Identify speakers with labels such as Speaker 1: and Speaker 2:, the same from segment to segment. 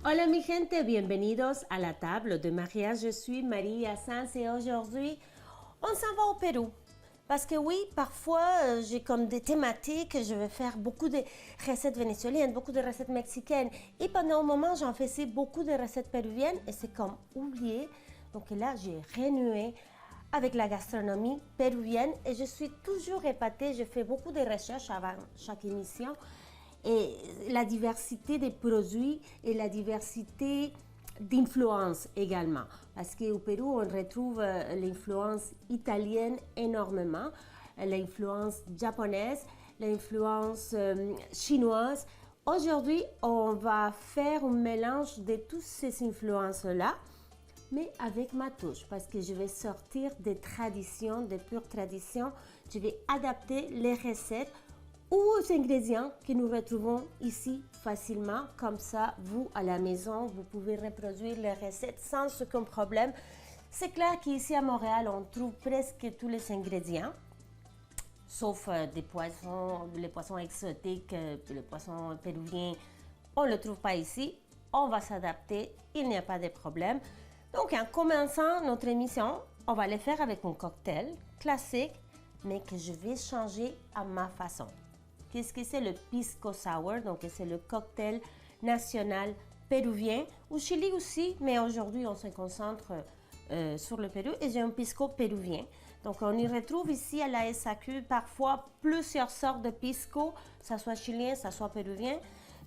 Speaker 1: Hola mi gente, bienvenidos a la table de mariage. Je suis Maria Sanz et aujourd'hui, on s'en va au Pérou. Parce que oui, parfois, j'ai comme des thématiques, je vais faire beaucoup de recettes vénézuéliennes, beaucoup de recettes mexicaines. Et pendant un moment, j'en faisais beaucoup de recettes péruviennes et c'est comme oublié. Donc là, j'ai renoué avec la gastronomie péruvienne et je suis toujours épatée. Je fais beaucoup de recherches avant chaque émission. Et la diversité des produits et la diversité d'influences également. Parce qu'au Pérou, on retrouve l'influence italienne énormément, l'influence japonaise, l'influence chinoise. Aujourd'hui, on va faire un mélange de toutes ces influences-là, mais avec ma touche, parce que je vais sortir des traditions, des pures traditions. Je vais adapter les recettes aux ingrédients que nous retrouvons ici facilement. Comme ça, vous, à la maison, vous pouvez reproduire les recettes sans aucun problème. C'est clair qu'ici à Montréal, on trouve presque tous les ingrédients, sauf des poissons, les poissons exotiques, les poissons péruviens. On ne le trouve pas ici. On va s'adapter, il n'y a pas de problème. Donc, en commençant notre émission, on va le faire avec un cocktail classique, mais que je vais changer à ma façon. Qu'est-ce que c'est le pisco sour? Donc, c'est le cocktail national péruvien, au Chili aussi, mais aujourd'hui, on se concentre sur le Pérou et j'ai un pisco péruvien. Donc, on y retrouve ici à la SAQ parfois plusieurs sortes de pisco, ça soit chilien, ça soit péruvien.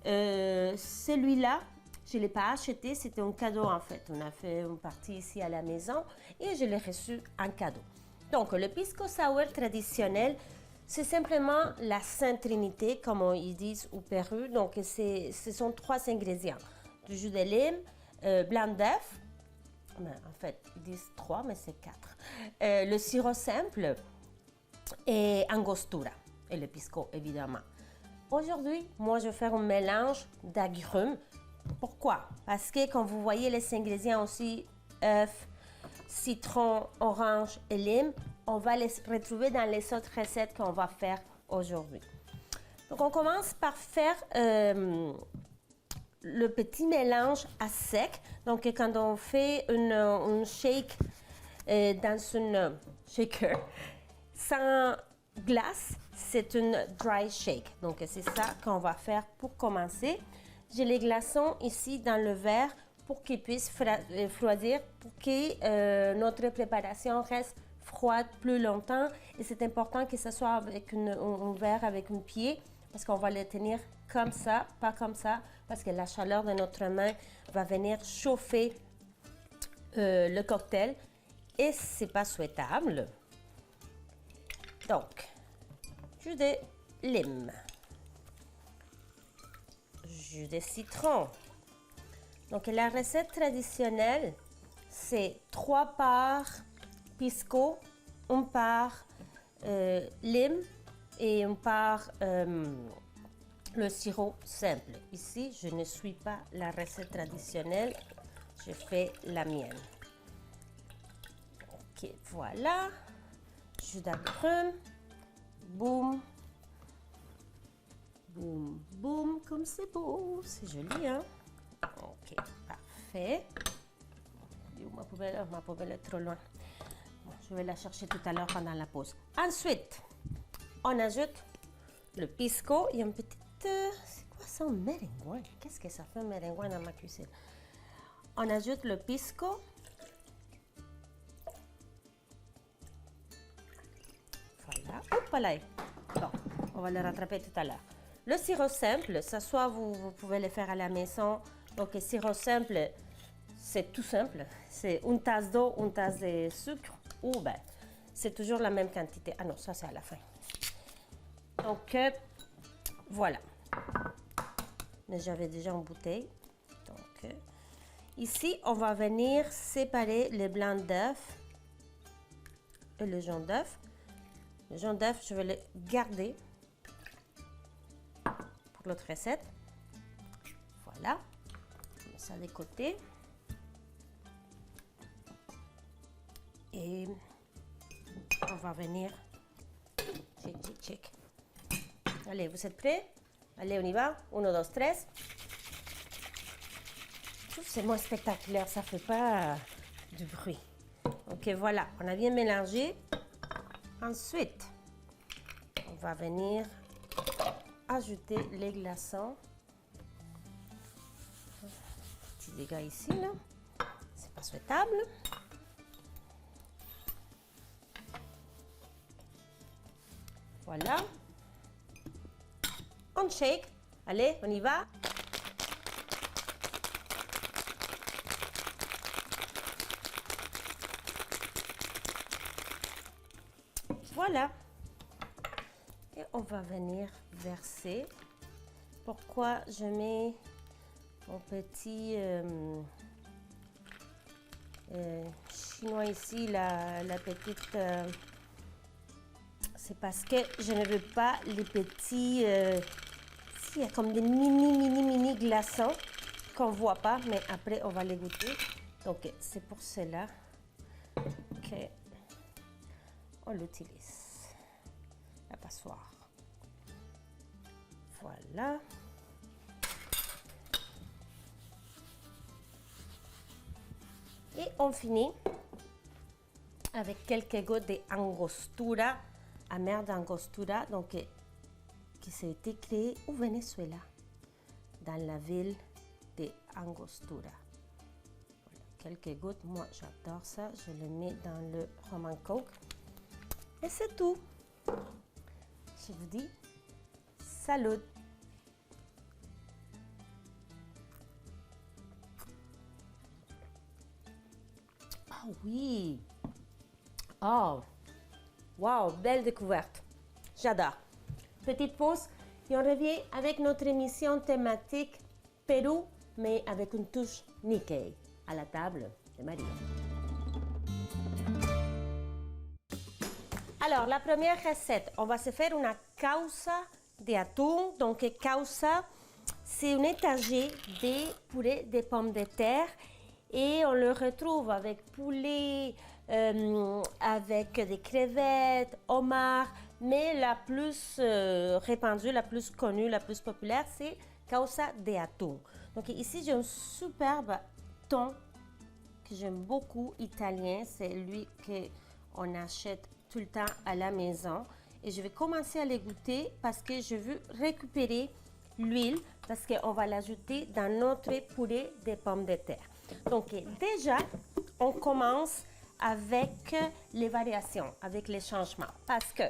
Speaker 1: Celui-là, je ne l'ai pas acheté, c'était un cadeau en fait. On a fait une partie ici à la maison et je l'ai reçu en cadeau. Donc, le pisco sour traditionnel, c'est simplement la Sainte Trinité, comme ils disent au Pérou. Donc, ce sont 3 ingrédients. Du jus de lime, blanc d'œuf, en fait, ils disent 3, mais c'est 4. Le sirop simple et angostura, et le pisco, évidemment. Aujourd'hui, moi, je vais faire un mélange d'agrumes. Pourquoi? Parce que, comme vous voyez, les ingrédients aussi, œufs, citron, orange et lime, on va les retrouver dans les autres recettes qu'on va faire aujourd'hui. Donc, on commence par faire le petit mélange à sec. Donc, quand on fait un shake dans une shaker sans glace, c'est une dry shake. Donc, c'est ça qu'on va faire pour commencer. J'ai les glaçons ici dans le verre pour qu'ils puissent refroidir, pour que notre préparation reste froide plus longtemps. Et c'est important que ce soit avec un verre avec un pied, parce qu'on va le tenir comme ça, pas comme ça, parce que la chaleur de notre main va venir chauffer le cocktail et c'est pas souhaitable. Donc, jus de lime, jus de citron. Donc, la recette traditionnelle, c'est 3 parts pisco, 1 part lime et 1 part le sirop simple. Ici, je ne suis pas la recette traditionnelle, je fais la mienne. Ok, voilà. Jus d'agrumes. Boum. Boum, boum, comme c'est beau. C'est joli, hein? Ok, parfait. Ma poubelle est trop loin. Bon, je vais la chercher tout à l'heure pendant la pause. Ensuite, on ajoute le pisco. Il y a une petite... c'est quoi ça, un méringouin? Qu'est-ce que ça fait un méringouin dans ma cuisine? On ajoute le pisco. Voilà. Hop là. Bon, on va le rattraper tout à l'heure. Le sirop simple, ça soit vous pouvez le faire à la maison. Donc, le sirop simple, c'est tout simple. C'est une tasse d'eau, une tasse de sucre, ou ben, c'est toujours la même quantité. Ah non, ça c'est à la fin. Donc, voilà. Mais j'avais déjà une bouteille. Donc, ici, on va venir séparer le blanc d'œuf et le jaune d'œuf. Le jaune d'œuf, je vais le garder pour l'autre recette. Voilà. On met ça de côté. Et on va venir. Check. Allez, vous êtes prêts? Allez, on y va. 1, 2, 3. C'est moins spectaculaire, ça ne fait pas du bruit. Ok, voilà, on a bien mélangé. Ensuite, on va venir ajouter les glaçons. Petit dégât ici, là. C'est pas souhaitable. Voilà. On shake. Allez, on y va. Voilà. Et on va venir verser. Pourquoi je mets mon petit chinois ici, la petite... c'est parce que je ne veux pas les petits... ici, il y a comme des mini glaçons qu'on ne voit pas, mais après, on va les goûter. Donc, c'est pour cela qu'on l'utilise. La passoire. Voilà. Et on finit avec quelques gouttes d'angostura, amère d'angostura, donc qui s'est été créé au Venezuela, dans la ville d'Angostura. Voilà, quelques gouttes, moi j'adore ça, je le mets dans le rum and coke. Et c'est tout. Je vous dis, salut! Ah oui! Oh! Wow! Belle découverte! J'adore! Petite pause et on revient avec notre émission thématique Pérou, mais avec une touche Nikkei à la table de Maria. Alors, la première recette, on va se faire une causa de atún. Donc, causa, c'est un étagé de purée de pommes de terre et on le retrouve avec poulet, avec des crevettes, homards, mais la plus répandue, la plus connue, la plus populaire, c'est causa de atún. Donc ici, j'ai un superbe thon que j'aime beaucoup, italien. C'est lui qu'on achète tout le temps à la maison. Et je vais commencer à les goûter parce que je veux récupérer l'huile parce qu'on va l'ajouter dans notre purée de pommes de terre. Donc déjà, on commence avec les variations, avec les changements. Parce que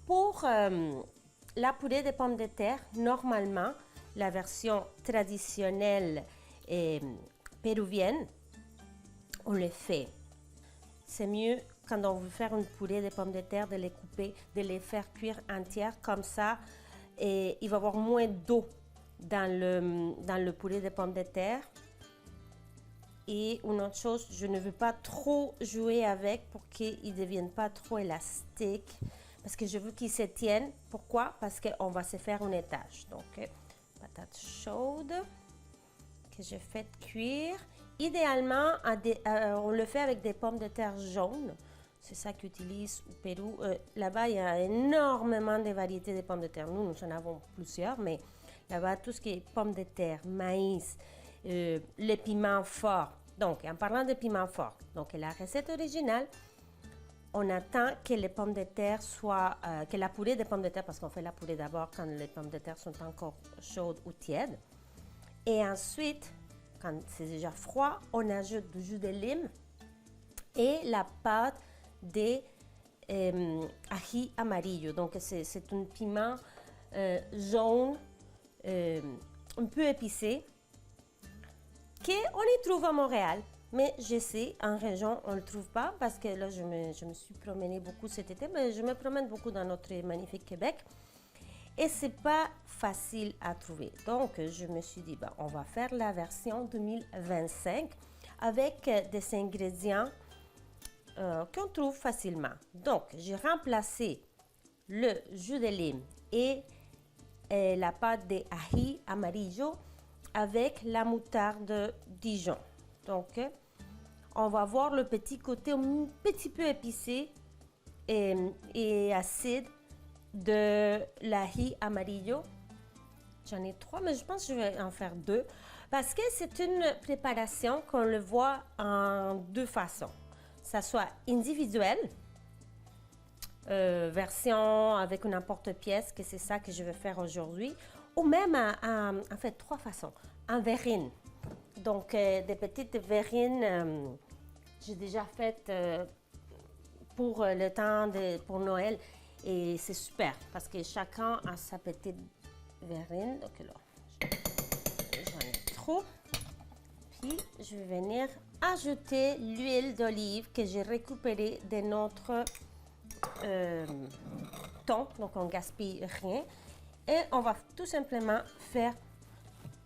Speaker 1: pour la purée de pommes de terre, normalement, la version traditionnelle péruvienne, on le fait. C'est mieux quand on veut faire une purée de pommes de terre, de les couper, de les faire cuire entières comme ça. Et il va y avoir moins d'eau dans le purée de pommes de terre. Et une autre chose, je ne veux pas trop jouer avec pour qu'il ne devienne pas trop élastique. Parce que je veux qu'il se tienne. Pourquoi? Parce qu'on va se faire un étage. Donc, patate chaude que je fais cuire. Idéalement, on le fait avec des pommes de terre jaunes. C'est ça qu'ils utilisent au Pérou. Là-bas, il y a énormément de variétés de pommes de terre. Nous en avons plusieurs, mais là-bas, tout ce qui est pommes de terre, maïs, les piments forts. Donc, en parlant de piments forts, donc la recette originale, on attend que les pommes de terre soient, que la purée de pommes de terre, parce qu'on fait la purée d'abord quand les pommes de terre sont encore chaudes ou tièdes. Et ensuite, quand c'est déjà froid, on ajoute du jus de lime et la pâte de ají amarillo. Donc, c'est un piment jaune, un peu épicé, qu'on y trouve à Montréal. Mais je sais, en région, on ne le trouve pas parce que là, je me suis promenée beaucoup cet été, mais je me promène beaucoup dans notre magnifique Québec. Et ce n'est pas facile à trouver. Donc, je me suis dit, on va faire la version 2025 avec des ingrédients qu'on trouve facilement. Donc, j'ai remplacé le jus de lime et la pâte de ají amarillo avec la moutarde Dijon. Donc, on va voir le petit côté un petit peu épicé et acide de l'ají amarillo. J'en ai 3, mais je pense que je vais en faire 2. Parce que c'est une préparation qu'on le voit en deux façons. Ça soit individuel, version avec une emporte-pièce, que c'est ça que je vais faire aujourd'hui, ou même en fait trois façons. En verrine. Donc des petites verrines, j'ai déjà faites pour le temps pour Noël et c'est super parce que chacun a sa petite verrine. Donc là, j'en ai trop. Puis je vais venir ajouter l'huile d'olive que j'ai récupérée de notre thon, donc on ne gaspille rien. Et on va tout simplement faire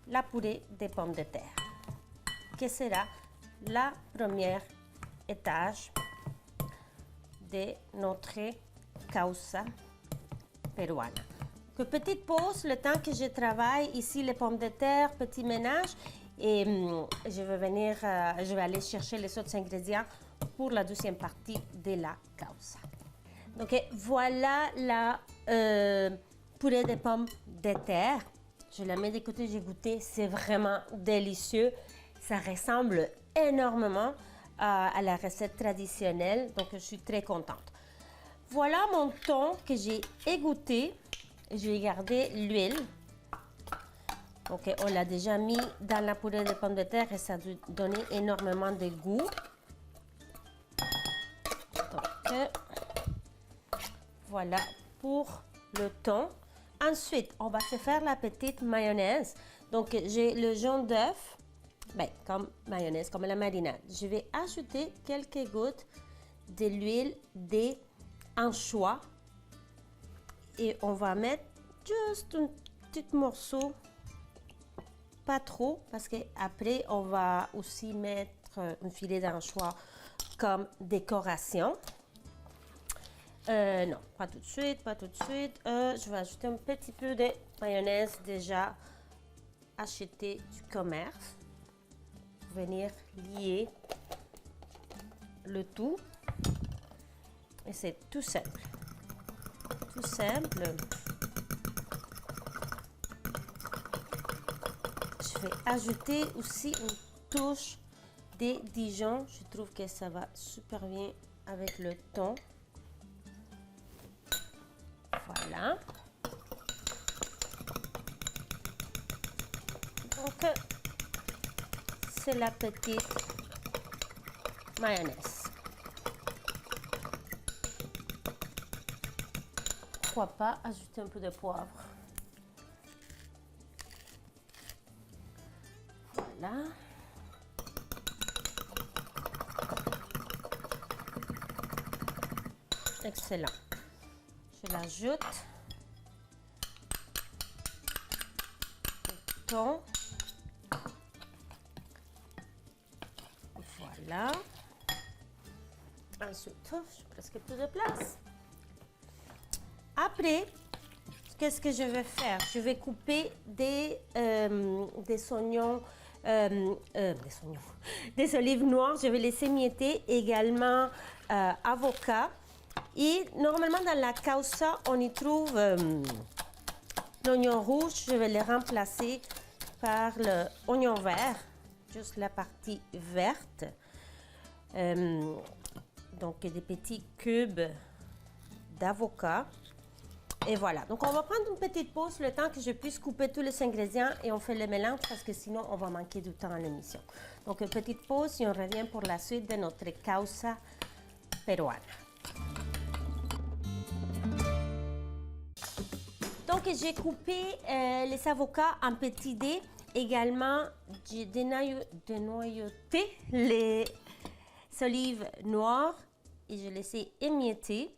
Speaker 1: la purée des pommes de terre, qui sera la première étage de notre causa peruana. Que petite pause, le temps que je travaille ici les pommes de terre, petit ménage, et je vais aller chercher les autres ingrédients pour la deuxième partie de la causa. Donc voilà la purée de pommes de terre. Je la mets de côté, j'ai goûté, c'est vraiment délicieux. Ça ressemble énormément à la recette traditionnelle, donc je suis très contente. Voilà mon thon que j'ai égoutté. Je vais garder l'huile. Ok, on l'a déjà mis dans la purée de pommes de terre et ça a donné énormément de goût. Donc, voilà pour le thon. Ensuite, on va se faire la petite mayonnaise. Donc, j'ai le jaune d'œuf, comme mayonnaise, comme la marinade. Je vais ajouter quelques gouttes de l'huile d'anchois et on va mettre juste un petit morceau, pas trop, parce qu'après, on va aussi mettre un filet d'anchois comme décoration. Non, pas tout de suite, pas tout de suite. Je vais ajouter un petit peu de mayonnaise déjà achetée du commerce. Venir lier le tout. Et c'est tout simple. Tout simple. Je vais ajouter aussi une touche de Dijon. Je trouve que ça va super bien avec le thon. Voilà. Donc, c'est la petite mayonnaise. Pourquoi pas ajouter un peu de poivre. Voilà. Excellent. Je l'ajoute. Le thon. Voilà. Ensuite, j'ai presque plus de place. Après, qu'est-ce que je vais faire? Je vais couper des oignons, des olives noires. Je vais laisser mietter également avocat. Et normalement, dans la causa, on y trouve l'oignon rouge. Je vais le remplacer par l'oignon vert, juste la partie verte. Donc, des petits cubes d'avocat. Et voilà. Donc, on va prendre une petite pause, le temps que je puisse couper tous les ingrédients et on fait le mélange parce que sinon, on va manquer du temps à l'émission. Donc, une petite pause et on revient pour la suite de notre causa peruana. Donc, j'ai coupé les avocats en petits dés. Également, j'ai dénoyauté les olives noires et je les ai émiettées.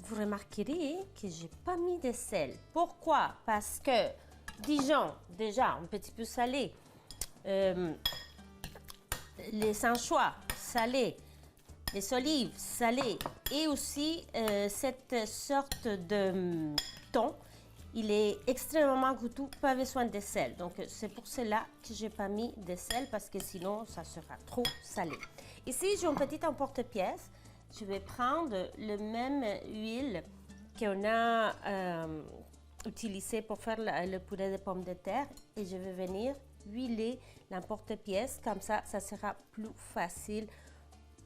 Speaker 1: Vous remarquerez que je n'ai pas mis de sel. Pourquoi? Parce que Dijon, déjà un petit peu salé, les anchois salés, les olives salées et aussi cette sorte de thon, il est extrêmement goûteux, pas besoin de sel. Donc c'est pour cela que je n'ai pas mis de sel parce que sinon ça sera trop salé. Ici j'ai un petit emporte-pièce. Je vais prendre le même huile qu'on a utiliser pour faire le purée de pommes de terre et je vais venir huiler l'emporte-pièce. Comme ça sera plus facile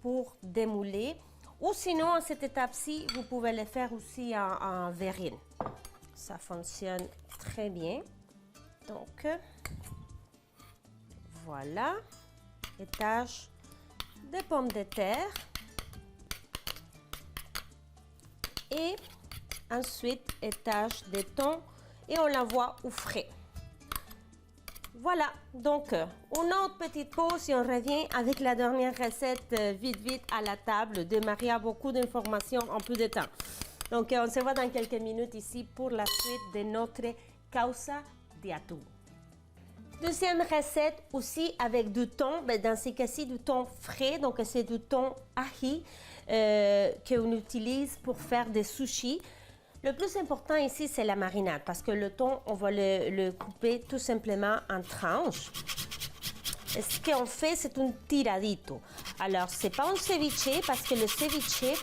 Speaker 1: pour démouler. Ou sinon, à cette étape-ci, vous pouvez le faire aussi en verrine. Ça fonctionne très bien. Donc, voilà. Étage de pommes de terre. Et ensuite, étage de thon. Et on l'envoie au frais. Voilà, donc on a une petite pause et on revient avec la dernière recette vite à la table de Maria. Beaucoup d'informations en peu de temps. Donc on se voit dans quelques minutes ici pour la suite de notre causa de atún. Deuxième recette aussi avec du thon, mais dans ce cas-ci du thon frais, donc c'est du thon ahi qu'on utilise pour faire des sushis. Le plus important ici, c'est la marinade, parce que le thon, on va le couper tout simplement en tranches. Et ce qu'on fait, c'est un tiradito. Alors, c'est pas un ceviche, parce que le ceviche,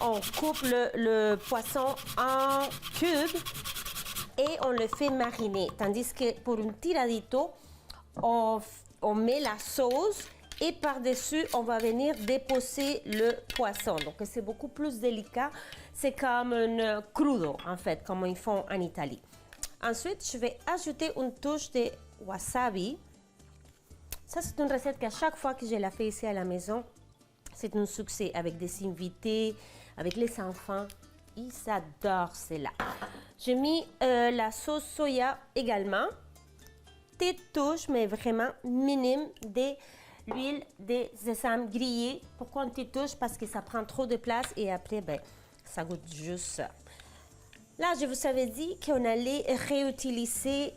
Speaker 1: on coupe le poisson en cubes et on le fait mariner. Tandis que pour un tiradito, on met la sauce et par-dessus, on va venir déposer le poisson. Donc, c'est beaucoup plus délicat. C'est comme un crudo, en fait, comme ils font en Italie. Ensuite, je vais ajouter une touche de wasabi. Ça, c'est une recette qu'à chaque fois que je la fais ici à la maison, c'est un succès avec des invités, avec les enfants. Ils adorent cela. J'ai mis la sauce soya également. Petite touche, mais vraiment minime, de l'huile de sésame grillée. Pourquoi une petite touche? Parce que ça prend trop de place et après, ben, ça goûte juste ça. Là, je vous avais dit qu'on allait réutiliser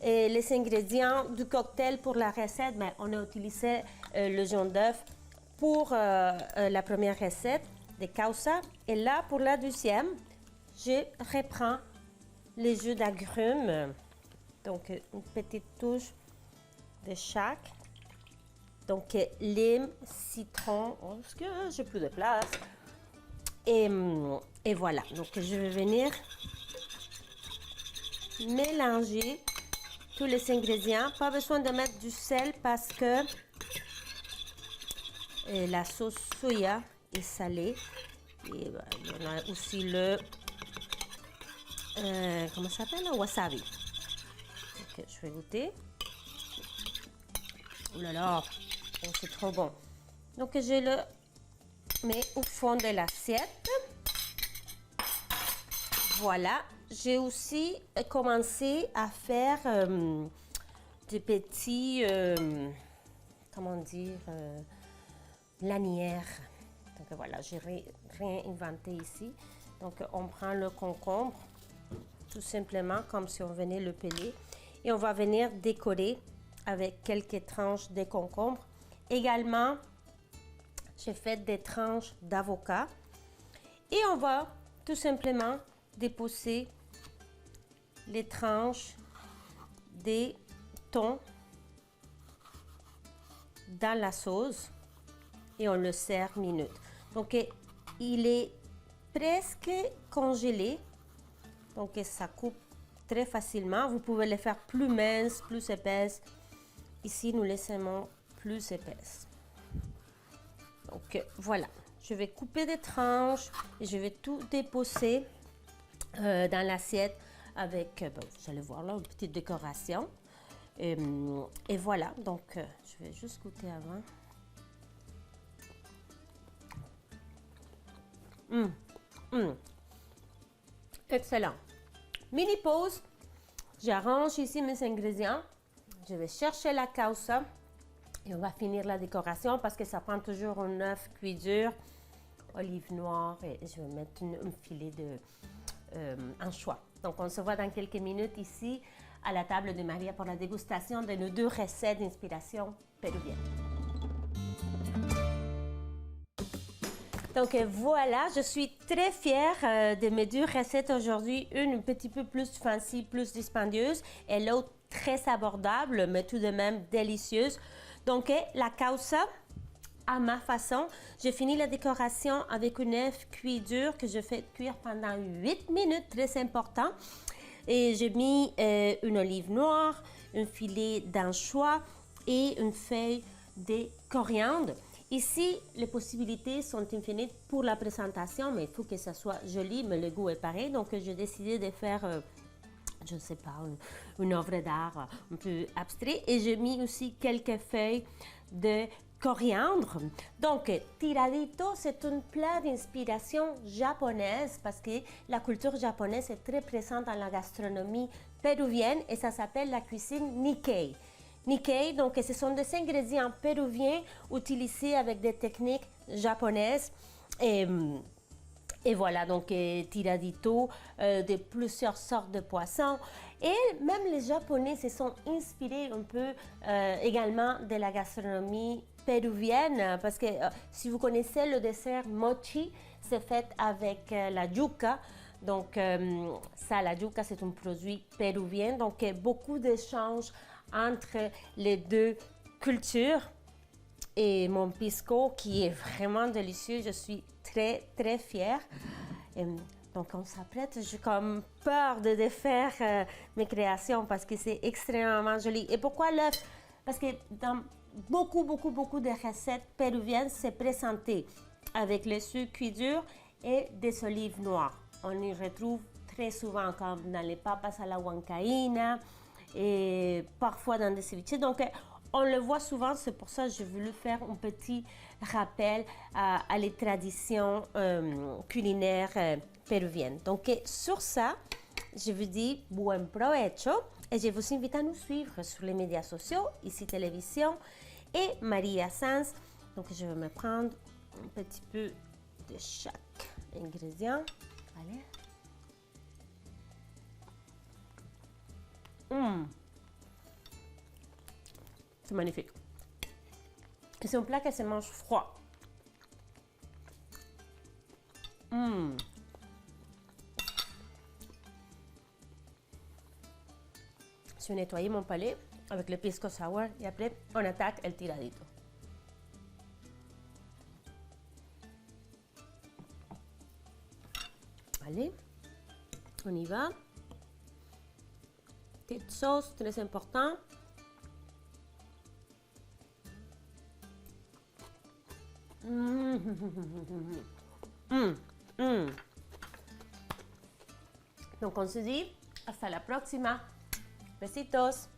Speaker 1: les ingrédients du cocktail pour la recette. Mais on a utilisé le jaune d'œuf pour la première recette de causa. Et là, pour la deuxième, je reprends les jus d'agrumes. Donc, une petite touche de chaque. Donc, lime, citron, parce que j'ai plus de place. Et voilà. Donc, je vais venir mélanger tous les ingrédients. Pas besoin de mettre du sel parce que la sauce soya est salée. Et ben, il y en a aussi le, comment ça s'appelle, le wasabi. Ok, je vais goûter. Oh là là, oh, c'est trop bon. Donc, je le mets au fond de l'assiette. Voilà. J'ai aussi commencé à faire des petits, comment dire, lanières. Donc, voilà, j'ai rien inventé ici. Donc, on prend le concombre, tout simplement, comme si on venait le peler. Et on va venir décorer avec quelques tranches de concombre. Également, j'ai fait des tranches d'avocat. Et on va tout simplement déposer les tranches des thon dans la sauce et on le sert minute. Donc, il est presque congelé. Donc, ça coupe très facilement. Vous pouvez le faire plus mince, plus épaisse. Ici, nous laissons plus épaisse. Donc, voilà. Je vais couper des tranches et je vais tout déposer dans l'assiette avec, vous allez voir là, une petite décoration. Et voilà. Donc, je vais juste goûter avant. Excellent. Mini pause. J'arrange ici mes ingrédients. Je vais chercher la causa et on va finir la décoration parce que ça prend toujours un œuf cuit dur, olive noire et je vais mettre un filet de anchois. Donc on se voit dans quelques minutes ici à la table de Maria pour la dégustation de nos deux recettes d'inspiration péruvienne. Donc voilà, je suis très fière de mes deux recettes aujourd'hui. Une un petit peu plus fancy, plus dispendieuse et l'autre très abordable, mais tout de même délicieuse. Donc la causa, à ma façon, j'ai fini la décoration avec un œuf cuit dur que je fais cuire pendant 8 minutes, très important. Et j'ai mis une olive noire, un filet d'anchois et une feuille de coriandre. Ici, les possibilités sont infinies pour la présentation, mais il faut que ça soit joli, mais le goût est pareil. Donc, j'ai décidé de faire, je ne sais pas, une œuvre d'art un peu abstraite. Et j'ai mis aussi quelques feuilles de coriandre. Donc, tiradito, c'est un plat d'inspiration japonaise parce que la culture japonaise est très présente dans la gastronomie péruvienne et ça s'appelle la cuisine Nikkei. Nikkei, donc ce sont des ingrédients péruviens utilisés avec des techniques japonaises. Et voilà, donc tiradito de plusieurs sortes de poissons. Et même les Japonais se sont inspirés un peu également de la gastronomie péruvienne, parce que si vous connaissez le dessert mochi, c'est fait avec la yuca. Donc ça, la yuca, c'est un produit péruvien, donc beaucoup d'échanges entre les deux cultures. Et mon pisco qui est vraiment délicieux, je suis très fière. Et donc on s'apprête, j'ai comme peur de défaire mes créations parce que c'est extrêmement joli. Et pourquoi l'œuf? Parce que dans beaucoup de recettes péruviennes, c'est présenté avec le sucre cuit dur et des olives noires. On y retrouve très souvent comme dans les papas à la huancaína et parfois dans des ceviches. Donc, on le voit souvent, c'est pour ça que j'ai voulu faire un petit rappel à les traditions culinaires péruviennes. Donc, sur ça, je vous dis buen provecho et je vous invite à nous suivre sur les médias sociaux, ici Télévision et Maria Sanz. Donc, je vais me prendre un petit peu de chaque ingrédient. Allez. C'est magnifique. C'est un plat qui se mange froid. Je vais nettoyer mon palais avec le pisco sour et après on attaque el tiradito. Allez, on y va. Petite sauce, très important. Donc on se dit hasta la próxima. Besitos.